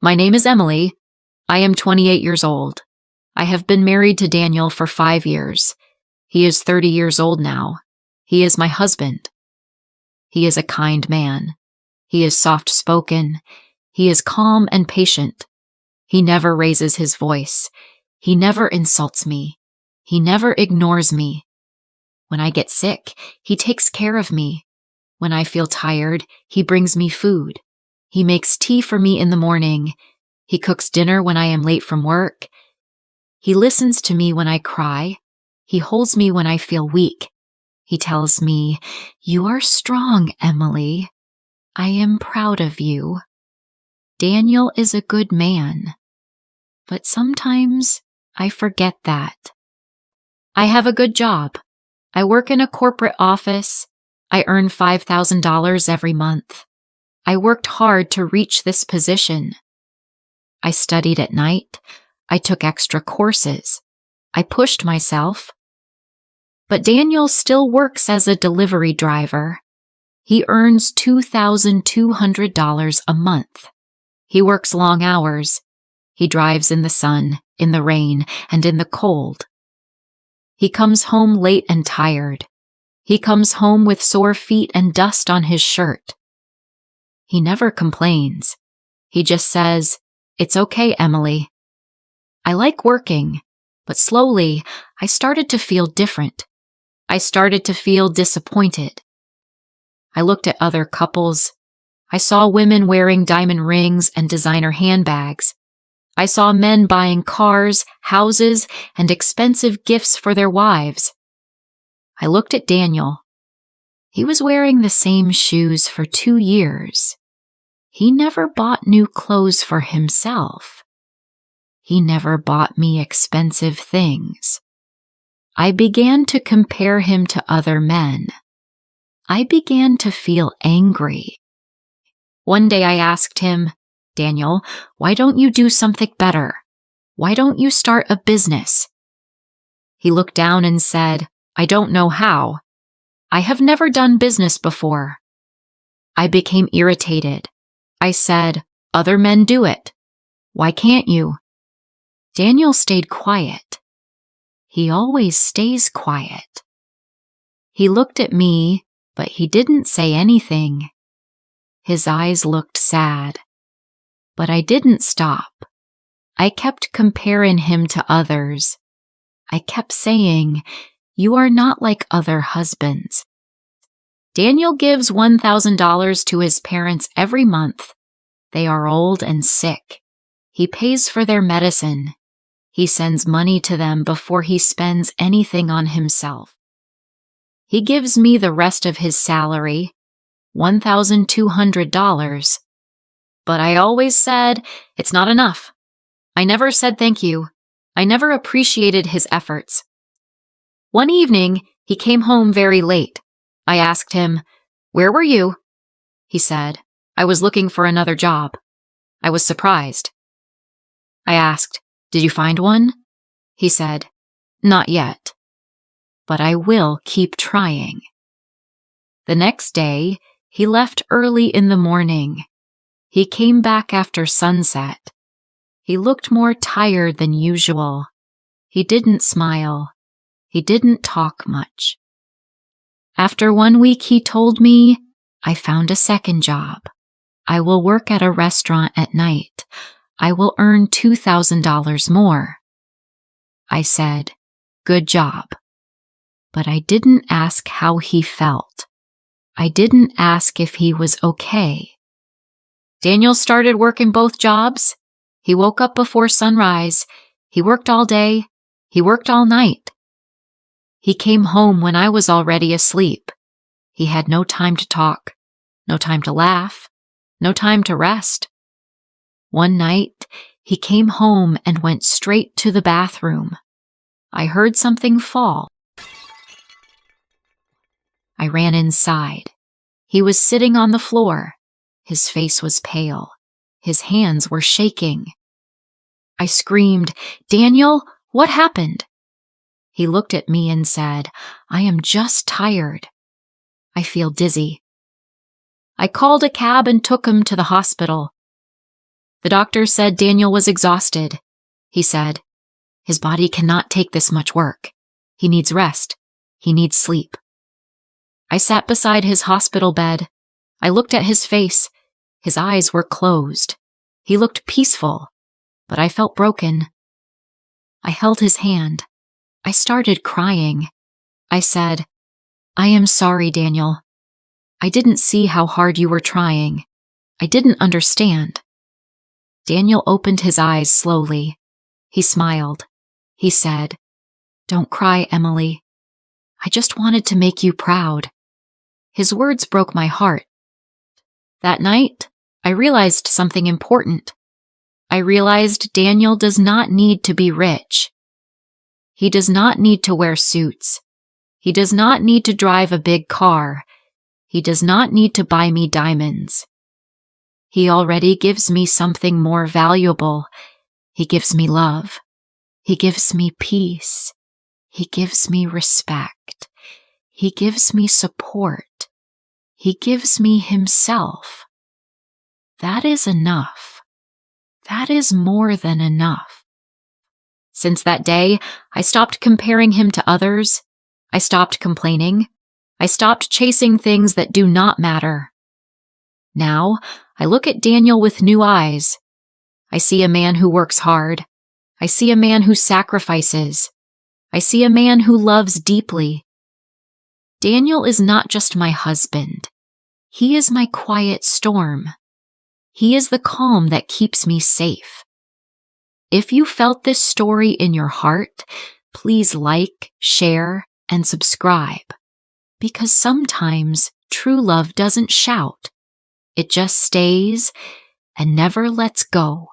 My name is Emily. I am 28 years old. I have been married to Daniel for 5 years. He is 30 years old now. He is my husband. He is a kind man. He is soft-spoken. He is calm and patient. He never raises his voice. He never insults me. He never ignores me. When I get sick, he takes care of me. When I feel tired, he brings me food. He makes tea for me in the morning. He cooks dinner when I am late from work. He listens to me when I cry. He holds me when I feel weak. He tells me, "You are strong, Emily. I am proud of you." Daniel is a good man, but sometimes I forget that. I have a good job. I work in a corporate office. I earn $5,000 every month. I worked hard to reach this position. I studied at night. I took extra courses. I pushed myself. But Daniel still works as a delivery driver. He earns $2,200 a month. He works long hours. He drives in the sun, in the rain, and in the cold. He comes home late and tired. He comes home with sore feet and dust on his shirt. He never complains. He just says, "It's okay, Emily." I like working, but slowly I started to feel different. I started to feel disappointed. I looked at other couples. I saw women wearing diamond rings and designer handbags. I saw men buying cars, houses, and expensive gifts for their wives. I looked at Daniel. He was wearing the same shoes for 2 years. He never bought new clothes for himself. He never bought me expensive things. I began to compare him to other men. I began to feel angry. One day I asked him, "Daniel, why don't you do something better? Why don't you start a business?" He looked down and said, "I don't know how. I have never done business before." I became irritated. I said, "Other men do it. Why can't you?" Daniel stayed quiet. He always stays quiet. He looked at me, but he didn't say anything. His eyes looked sad. But I didn't stop. I kept comparing him to others. I kept saying, "You are not like other husbands." Daniel gives $1,000 to his parents every month. They are old and sick. He pays for their medicine. He sends money to them before he spends anything on himself. He gives me the rest of his salary, $1,200. But I always said, "It's not enough." I never said thank you. I never appreciated his efforts. One evening, he came home very late. I asked him, "Where were you?" He said, "I was looking for another job." I was surprised. I asked, "Did you find one?" He said, "Not yet. But I will keep trying." The next day, he left early in the morning. He came back after sunset. He looked more tired than usual. He didn't smile. He didn't talk much. After 1 week, he told me, "I found a second job. I will work at a restaurant at night. I will earn $2,000 more." I said, "Good job." But I didn't ask how he felt. I didn't ask if he was okay. Daniel started working both jobs. He woke up before sunrise. He worked all day. He worked all night. He came home when I was already asleep. He had no time to talk, no time to laugh, no time to rest. One night, he came home and went straight to the bathroom. I heard something fall. I ran inside. He was sitting on the floor. His face was pale. His hands were shaking. I screamed, "Daniel, what happened?" He looked at me and said, "I am just tired. I feel dizzy." I called a cab and took him to the hospital. The doctor said Daniel was exhausted. He said, "His body cannot take this much work. He needs rest. He needs sleep." I sat beside his hospital bed. I looked at his face. His eyes were closed. He looked peaceful, but I felt broken. I held his hand. I started crying. I said, "I am sorry, Daniel. I didn't see how hard you were trying. I didn't understand." Daniel opened his eyes slowly. He smiled. He said, "Don't cry, Emily. I just wanted to make you proud." His words broke my heart. That night, I realized something important. I realized Daniel does not need to be rich. He does not need to wear suits. He does not need to drive a big car. He does not need to buy me diamonds. He already gives me something more valuable. He gives me love. He gives me peace. He gives me respect. He gives me support. He gives me himself. That is enough. That is more than enough. Since that day, I stopped comparing him to others. I stopped complaining. I stopped chasing things that do not matter. Now, I look at Daniel with new eyes. I see a man who works hard. I see a man who sacrifices. I see a man who loves deeply. Daniel is not just my husband. He is my quiet storm. He is the calm that keeps me safe. If you felt this story in your heart, please like, share, and subscribe. Because sometimes true love doesn't shout. It just stays and never lets go.